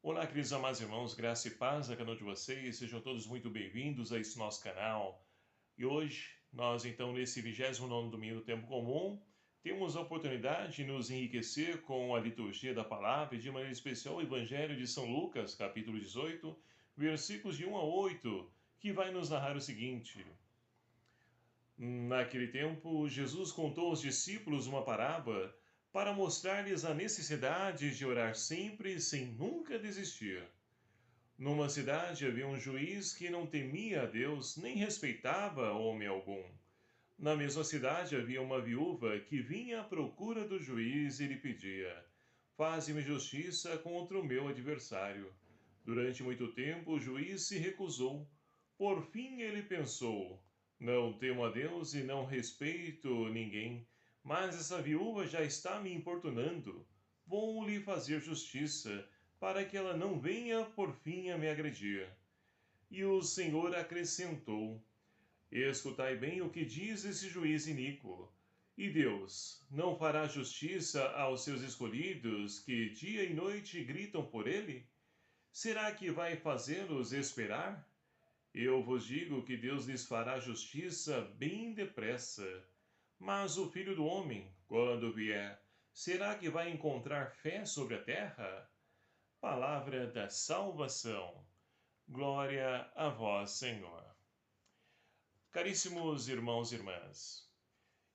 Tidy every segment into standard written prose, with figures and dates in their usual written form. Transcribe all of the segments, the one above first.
Olá, queridos amados irmãos, graça e paz a cada um de vocês, sejam todos muito bem-vindos a esse nosso canal. E hoje, nós então, nesse 29º domingo do Tempo Comum, temos a oportunidade de nos enriquecer com a liturgia da palavra e de maneira especial o Evangelho de São Lucas, capítulo 18, versículos de 1 a 8, que vai nos narrar o seguinte: Naquele tempo, Jesus contou aos discípulos uma parábola para mostrar-lhes a necessidade de orar sempre sem nunca desistir. Numa cidade havia um juiz que não temia a Deus nem respeitava homem algum. Na mesma cidade havia uma viúva que vinha à procura do juiz e lhe pedia: Faze-me justiça contra o meu adversário. Durante muito tempo o juiz se recusou. Por fim ele pensou: Não temo a Deus e não respeito ninguém, mas essa viúva já está me importunando. Vou lhe fazer justiça, para que ela não venha por fim a me agredir. E o Senhor acrescentou: Escutai bem o que diz esse juiz iníquo. E Deus não fará justiça aos seus escolhidos que dia e noite gritam por ele? Será que vai fazê-los esperar? Eu vos digo que Deus lhes fará justiça bem depressa. Mas o Filho do Homem, quando vier, será que vai encontrar fé sobre a terra? Palavra da salvação. Glória a vós, Senhor. Caríssimos irmãos e irmãs,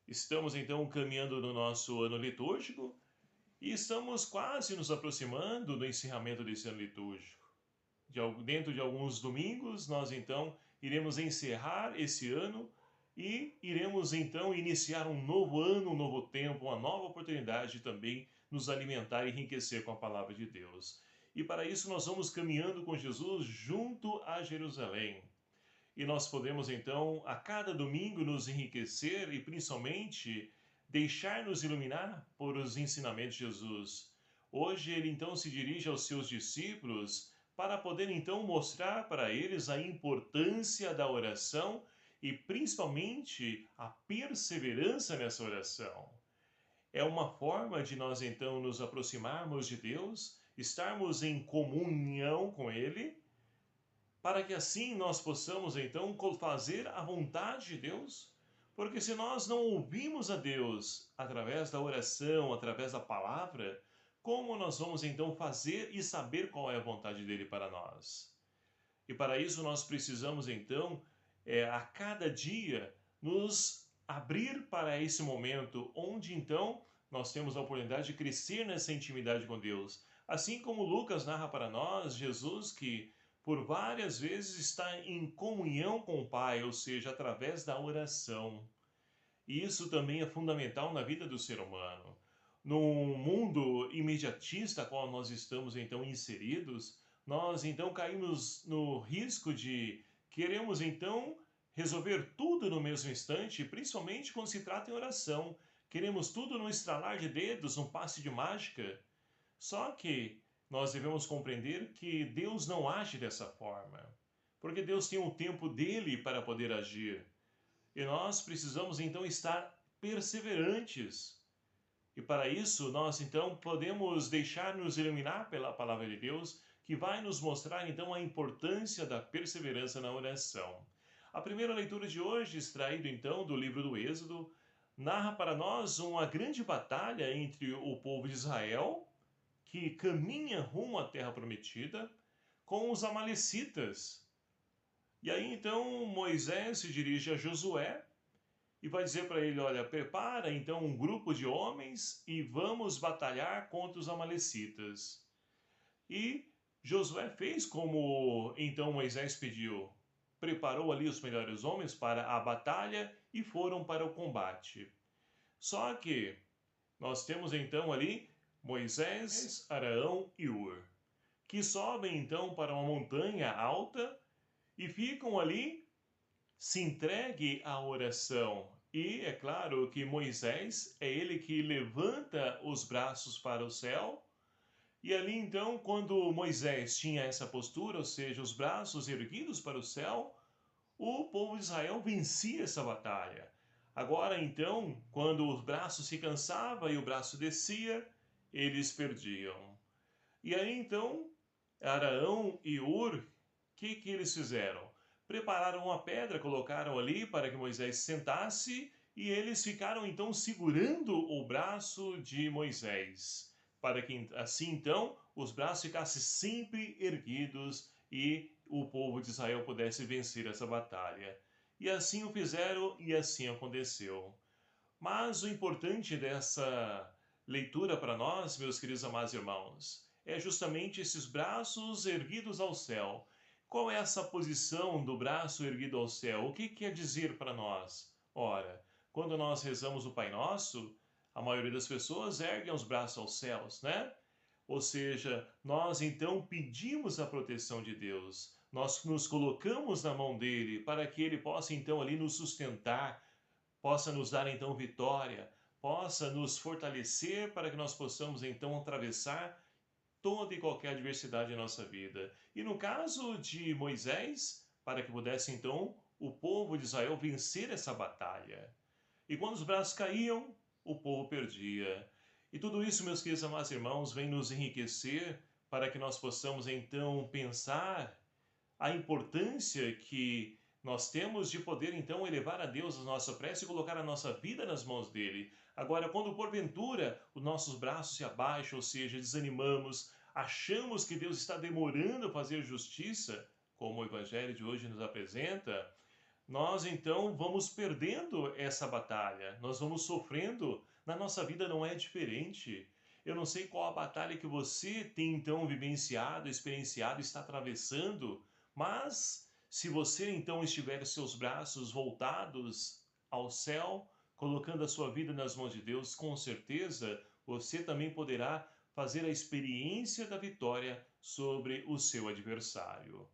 estamos então caminhando no nosso ano litúrgico e estamos quase nos aproximando do encerramento desse ano litúrgico. Dentro de alguns domingos, nós então iremos encerrar esse ano e iremos então iniciar um novo ano, um novo tempo, uma nova oportunidade de também nos alimentar e enriquecer com a palavra de Deus. E para isso nós vamos caminhando com Jesus junto a Jerusalém. E nós podemos então, a cada domingo, nos enriquecer e principalmente deixar-nos iluminar por os ensinamentos de Jesus. Hoje ele então se dirige aos seus discípulos para poder então mostrar para eles a importância da oração e principalmente a perseverança nessa oração. É uma forma de nós então nos aproximarmos de Deus, estarmos em comunhão com Ele, para que assim nós possamos então fazer a vontade de Deus, porque se nós não ouvimos a Deus através da oração, através da palavra, como nós vamos então fazer e saber qual é a vontade dele para nós? E para isso nós precisamos então, a cada dia, nos abrir para esse momento, onde então nós temos a oportunidade de crescer nessa intimidade com Deus. Assim como Lucas narra para nós, Jesus que por várias vezes está em comunhão com o Pai, ou seja, através da oração. E isso também é fundamental na vida do ser humano. No mundo imediatista a qual nós estamos então inseridos, nós então caímos no risco de queremos então resolver tudo no mesmo instante, principalmente quando se trata em oração. Queremos tudo no estralar de dedos, num passe de mágica. Só que nós devemos compreender que Deus não age dessa forma, porque Deus tem o tempo dele para poder agir. E nós precisamos então estar perseverantes. E para isso nós então podemos deixar-nos iluminar pela palavra de Deus, que vai nos mostrar então a importância da perseverança na oração. A primeira leitura de hoje, extraído então do livro do Êxodo, narra para nós uma grande batalha entre o povo de Israel, que caminha rumo à terra prometida, com os amalecitas. E aí então Moisés se dirige a Josué e vai dizer para ele: olha, prepara então um grupo de homens e vamos batalhar contra os amalecitas. E Josué fez como então Moisés pediu. Preparou ali os melhores homens para a batalha e foram para o combate. Só que nós temos então ali Moisés, Arão e Ur, que sobem então para uma montanha alta e ficam ali, se entregue à oração. E é claro que Moisés é ele que levanta os braços para o céu. E ali então, quando Moisés tinha essa postura, ou seja, os braços erguidos para o céu, o povo de Israel vencia essa batalha. Agora então, quando os braços se cansava e o braço descia, eles perdiam. E aí então Araão e Ur, o que eles fizeram? Prepararam uma pedra, colocaram ali para que Moisés sentasse e eles ficaram então segurando o braço de Moisés, para que assim então os braços ficassem sempre erguidos e o povo de Israel pudesse vencer essa batalha. E assim o fizeram e assim aconteceu. Mas o importante dessa leitura para nós, meus queridos amados irmãos, é justamente esses braços erguidos ao céu. Qual é essa posição do braço erguido ao céu? O que quer dizer para nós? Ora, quando nós rezamos o Pai Nosso, a maioria das pessoas erguem os braços aos céus, né? Ou seja, nós então pedimos a proteção de Deus, nós nos colocamos na mão dele para que ele possa então ali nos sustentar, possa nos dar então vitória, possa nos fortalecer para que nós possamos então atravessar toda e qualquer adversidade em nossa vida. E no caso de Moisés, para que pudesse então o povo de Israel vencer essa batalha. E quando os braços caíam, o povo perdia. E tudo isso, meus queridos amados irmãos, vem nos enriquecer para que nós possamos então pensar a importância que nós temos de poder então elevar a Deus a nossa prece e colocar a nossa vida nas mãos dele. Agora, quando porventura os nossos braços se abaixam, ou seja, desanimamos, achamos que Deus está demorando a fazer justiça, como o Evangelho de hoje nos apresenta, nós então vamos perdendo essa batalha, nós vamos sofrendo. Na nossa vida não é diferente. Eu não sei qual a batalha que você tem então vivenciado, experienciado, está atravessando, mas se você então estiver os seus braços voltados ao céu, colocando a sua vida nas mãos de Deus, com certeza você também poderá fazer a experiência da vitória sobre o seu adversário.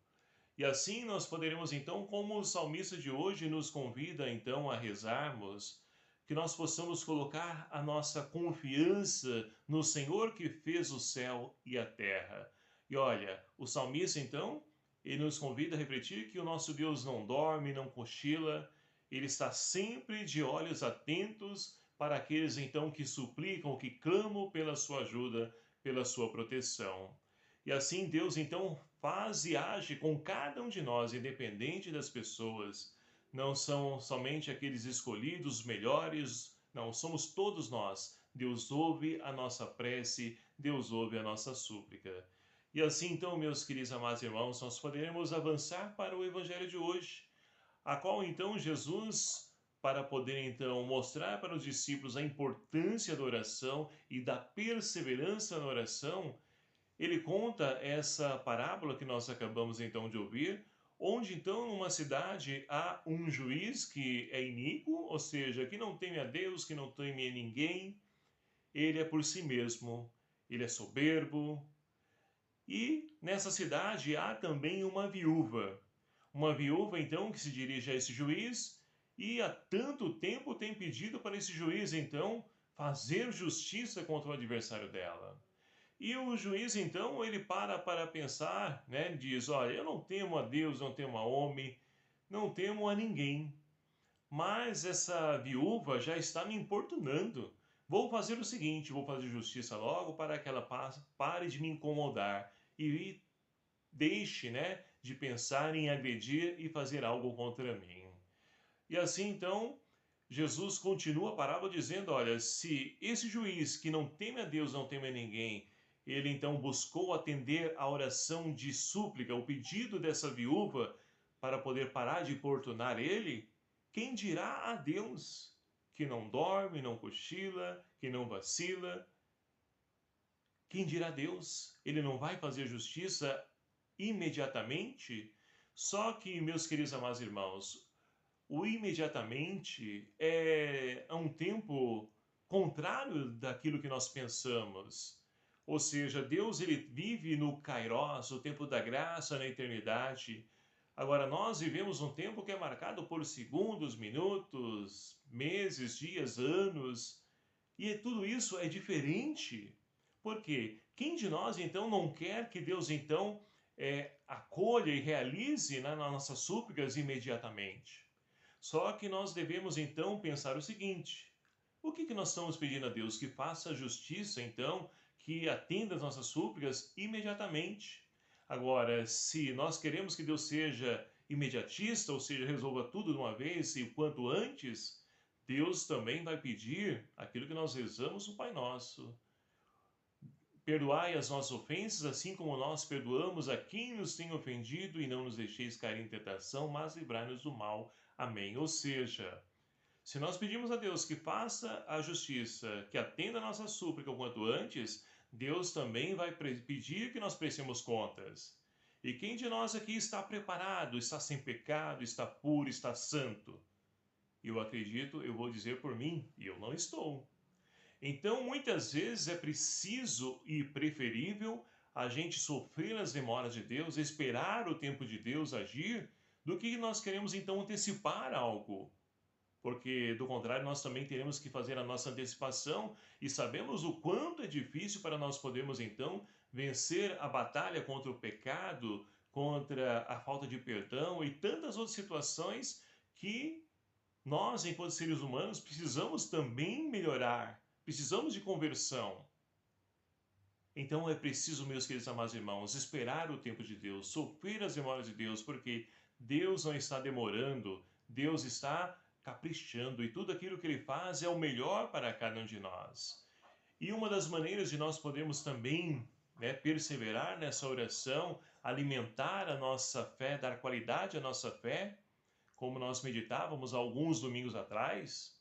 E assim nós poderemos então, como o salmista de hoje nos convida então a rezarmos, que nós possamos colocar a nossa confiança no Senhor que fez o céu e a terra. E olha, o salmista então, ele nos convida a refletir que o nosso Deus não dorme, não cochila, ele está sempre de olhos atentos para aqueles então que suplicam, que clamam pela sua ajuda, pela sua proteção. E assim Deus então faz e age com cada um de nós, independente das pessoas. Não são somente aqueles escolhidos, os melhores, não, somos todos nós. Deus ouve a nossa prece, Deus ouve a nossa súplica. E assim então, meus queridos amados irmãos, nós poderemos avançar para o Evangelho de hoje, a qual então Jesus, para poder então mostrar para os discípulos a importância da oração e da perseverança na oração, ele conta essa parábola que nós acabamos então de ouvir, onde então numa cidade há um juiz que é iníquo, ou seja, que não teme a Deus, que não teme a ninguém, ele é por si mesmo, ele é soberbo. E nessa cidade há também uma viúva então que se dirige a esse juiz e há tanto tempo tem pedido para esse juiz então fazer justiça contra o adversário dela. E o juiz, então, ele para pensar, né? Diz: olha, eu não temo a Deus, não temo a homem, não temo a ninguém. Mas essa viúva já está me importunando. Vou fazer o seguinte: vou fazer justiça logo para que ela pare de me incomodar e deixe, né, de pensar em agredir e fazer algo contra mim. E assim, então, Jesus continua a parábola dizendo: olha, se esse juiz que não teme a Deus, não teme a ninguém, ele então buscou atender a oração de súplica, o pedido dessa viúva para poder parar de importunar ele, quem dirá a Deus que não dorme, não cochila, que não vacila? Quem dirá a Deus? Ele não vai fazer justiça imediatamente? Só que, meus queridos amados irmãos, o imediatamente é um tempo contrário daquilo que nós pensamos. Ou seja, Deus ele vive no Kairos, o tempo da graça na eternidade. Agora nós vivemos um tempo que é marcado por segundos, minutos, meses, dias, anos, e tudo isso é diferente. Por quê? Quem de nós então não quer que Deus então acolha e realize nas nossas súplicas imediatamente? Só que nós devemos então pensar o seguinte: o que nós estamos pedindo a Deus? Que faça justiça, então, que atenda as nossas súplicas imediatamente. Agora, se nós queremos que Deus seja imediatista, ou seja, resolva tudo de uma vez e o quanto antes, Deus também vai pedir aquilo que nós rezamos no Pai Nosso. Perdoai as nossas ofensas, assim como nós perdoamos a quem nos tem ofendido, e não nos deixeis cair em tentação, mas livrai-nos do mal. Amém. Ou seja, se nós pedimos a Deus que faça a justiça, que atenda a nossa súplica o quanto antes, Deus também vai pedir que nós prestemos contas. E quem de nós aqui está preparado, está sem pecado, está puro, está santo? Eu acredito, eu vou dizer por mim, e eu não estou. Então, muitas vezes é preciso e preferível a gente sofrer as demoras de Deus, esperar o tempo de Deus agir, do que nós queremos então antecipar algo. Porque, do contrário, nós também teremos que fazer a nossa antecipação e sabemos o quanto é difícil para nós podermos então vencer a batalha contra o pecado, contra a falta de perdão e tantas outras situações que nós, enquanto seres humanos, precisamos também melhorar, precisamos de conversão. Então é preciso, meus queridos amados irmãos, esperar o tempo de Deus, sofrer as demoras de Deus, porque Deus não está demorando, Deus está caprichando, e tudo aquilo que Ele faz é o melhor para cada um de nós. E uma das maneiras de nós podermos também, perseverar nessa oração, alimentar a nossa fé, dar qualidade à nossa fé, como nós meditávamos alguns domingos atrás,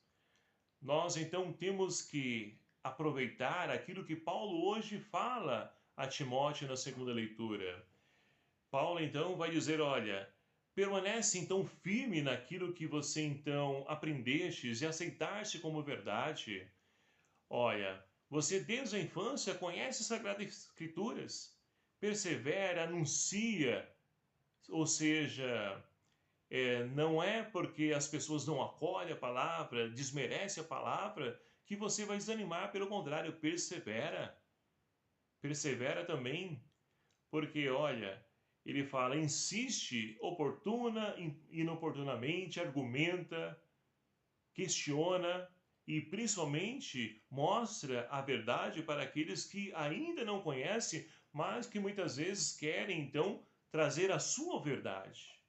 nós então temos que aproveitar aquilo que Paulo hoje fala a Timóteo na segunda leitura. Paulo então vai dizer, olha, permanece então firme naquilo que você então aprendestes e aceitaste como verdade. Olha, você desde a infância conhece as Sagradas Escrituras, persevera, anuncia, ou seja, não é porque as pessoas não acolhem a palavra, desmerecem a palavra, que você vai desanimar, pelo contrário, persevera. Persevera também, porque, olha, ele fala, insiste, oportuna, inoportunamente, argumenta, questiona e, principalmente, mostra a verdade para aqueles que ainda não conhecem, mas que muitas vezes querem, então, trazer a sua verdade.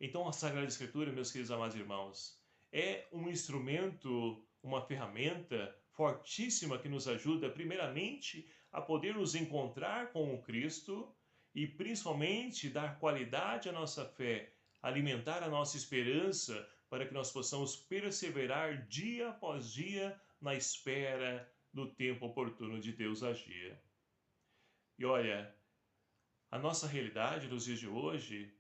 Então, a Sagrada Escritura, meus queridos amados irmãos, é um instrumento, uma ferramenta fortíssima que nos ajuda, primeiramente, a poder nos encontrar com o Cristo e, principalmente, dar qualidade à nossa fé, alimentar a nossa esperança para que nós possamos perseverar dia após dia na espera do tempo oportuno de Deus agir. E olha, a nossa realidade nos dias de hoje,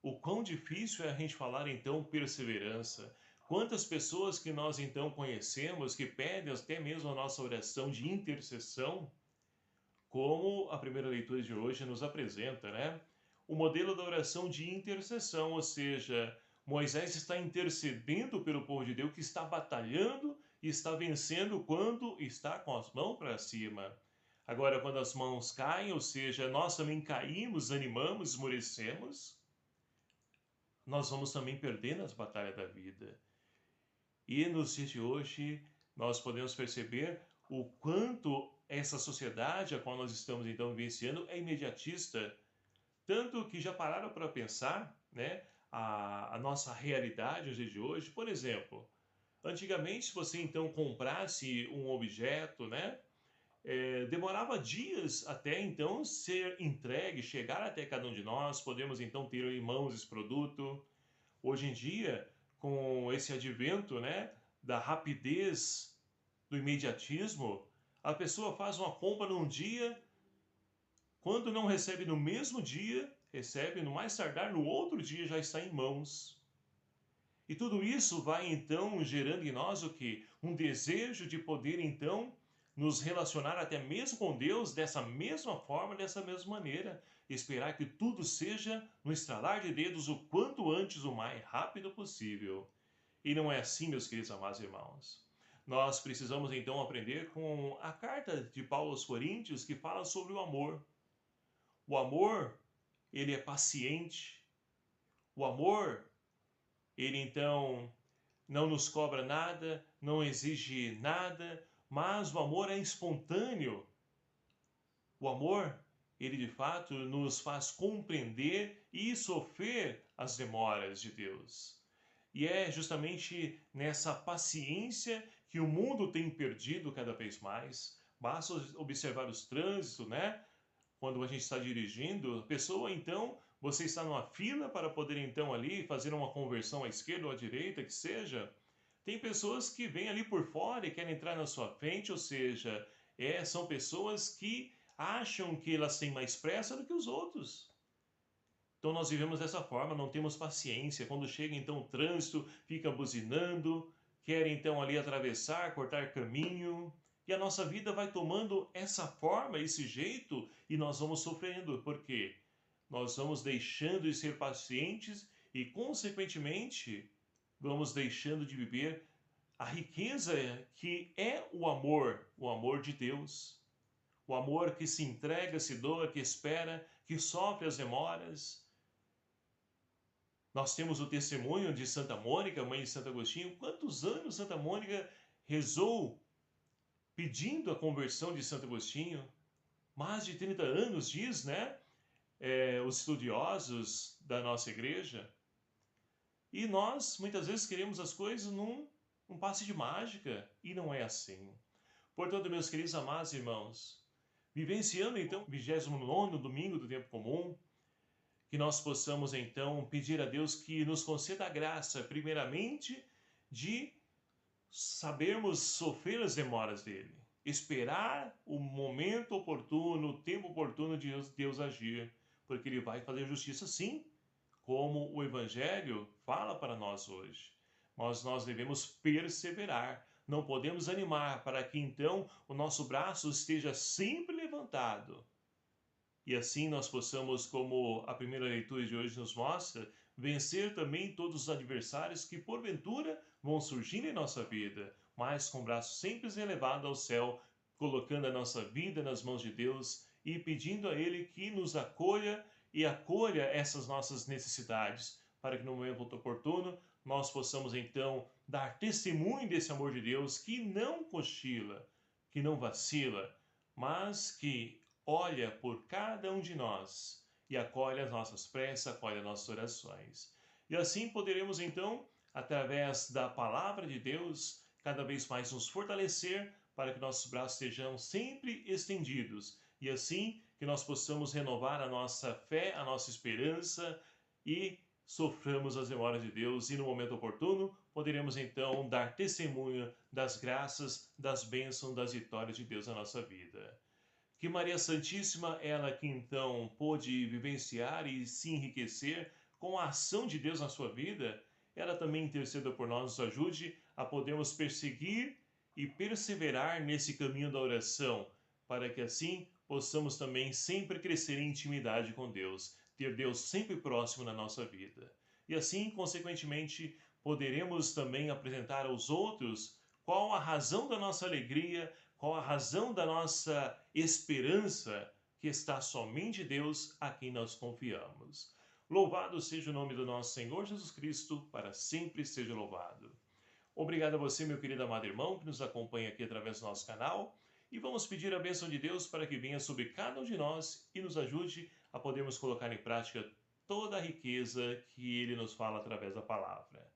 o quão difícil é a gente falar então perseverança. Quantas pessoas que nós então conhecemos que pedem até mesmo a nossa oração de intercessão, como a primeira leitura de hoje nos apresenta, né? O modelo da oração de intercessão, ou seja, Moisés está intercedendo pelo povo de Deus que está batalhando e está vencendo quando está com as mãos para cima. Agora, quando as mãos caem, ou seja, nós também caímos, animamos, esmorecemos, nós vamos também perdendo as batalhas da vida. E nos dias de hoje, nós podemos perceber o quanto essa sociedade a qual nós estamos então vivenciando é imediatista, tanto que já pararam para pensar, né, a nossa realidade nos dias de hoje. Por exemplo, antigamente, se você então comprasse um objeto, né, demorava dias até então ser entregue, chegar até cada um de nós, podemos então ter em mãos esse produto. Hoje em dia, com esse advento, né, da rapidez, do imediatismo, a pessoa faz uma compra num dia, quando não recebe no mesmo dia, recebe no mais tardar no outro dia já está em mãos. E tudo isso vai então gerando em nós o que? Um desejo de poder então nos relacionar até mesmo com Deus dessa mesma forma, dessa mesma maneira, esperar que tudo seja no estralar de dedos o quanto antes, o mais rápido possível. E não é assim, meus queridos amados irmãos. Nós precisamos então aprender com a carta de Paulo aos Coríntios que fala sobre o amor. O amor, ele é paciente. O amor, ele então não nos cobra nada, não exige nada, mas o amor é espontâneo. O amor, ele de fato nos faz compreender e sofrer as demoras de Deus. E é justamente nessa paciência que o mundo tem perdido cada vez mais. Basta observar os trânsitos, né? Quando a gente está dirigindo, a pessoa então, você está numa fila para poder então ali fazer uma conversão à esquerda ou à direita, que seja. Tem pessoas que vêm ali por fora e querem entrar na sua frente, ou seja, são pessoas que acham que elas têm mais pressa do que os outros. Então nós vivemos dessa forma, não temos paciência. Quando chega então o trânsito, fica buzinando, quer então ali atravessar, cortar caminho. E a nossa vida vai tomando essa forma, esse jeito, e nós vamos sofrendo. Por quê? Nós vamos deixando de ser pacientes e, consequentemente, vamos deixando de viver a riqueza que é o amor de Deus. O amor que se entrega, se doa, que espera, que sofre as demoras. Nós temos o testemunho de Santa Mônica, mãe de Santo Agostinho. Quantos anos Santa Mônica rezou pedindo a conversão de Santo Agostinho? Mais de 30 anos, diz, né? Os estudiosos da nossa igreja. E nós, muitas vezes, queremos as coisas num passe de mágica. E não é assim. Portanto, meus queridos amados irmãos, vivenciando então o 29º domingo do tempo comum, que nós possamos então pedir a Deus que nos conceda a graça, primeiramente, de sabermos sofrer as demoras dele, esperar o momento oportuno, o tempo oportuno de Deus agir, porque ele vai fazer justiça sim, como o Evangelho fala para nós hoje. Mas nós devemos perseverar, não podemos animar para que então o nosso braço esteja sempre levantado. E assim nós possamos, como a primeira leitura de hoje nos mostra, vencer também todos os adversários que porventura vão surgir em nossa vida, mas com o braço sempre elevado ao céu, colocando a nossa vida nas mãos de Deus e pedindo a Ele que nos acolha e acolha essas nossas necessidades, para que no momento oportuno nós possamos então dar testemunho desse amor de Deus que não cochila, que não vacila, mas que olha por cada um de nós e acolhe as nossas preces, acolhe as nossas orações. E assim poderemos então, através da palavra de Deus, cada vez mais nos fortalecer para que nossos braços estejam sempre estendidos e assim que nós possamos renovar a nossa fé, a nossa esperança e soframos as demoras de Deus e no momento oportuno poderemos então dar testemunho das graças, das bênçãos, das vitórias de Deus na nossa vida. Que Maria Santíssima, ela que então pôde vivenciar e se enriquecer com a ação de Deus na sua vida, ela também interceda por nós, nos ajude a podermos perseguir e perseverar nesse caminho da oração, para que assim possamos também sempre crescer em intimidade com Deus, ter Deus sempre próximo na nossa vida. E assim, consequentemente, poderemos também apresentar aos outros qual a razão da nossa alegria, qual a razão da nossa esperança, que está somente em Deus a quem nós confiamos. Louvado seja o nome do nosso Senhor Jesus Cristo, para sempre seja louvado. Obrigado a você, meu querido amado irmão, que nos acompanha aqui através do nosso canal. E vamos pedir a bênção de Deus para que venha sobre cada um de nós e nos ajude a podermos colocar em prática toda a riqueza que Ele nos fala através da palavra.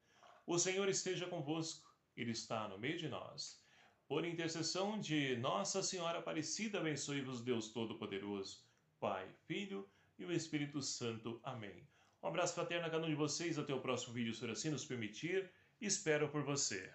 O Senhor esteja convosco, Ele está no meio de nós. Por intercessão de Nossa Senhora Aparecida, abençoe-vos Deus Todo-Poderoso, Pai, Filho e o Espírito Santo. Amém. Um abraço fraterno a cada um de vocês. Até o próximo vídeo, se assim nos permitir. Espero por você.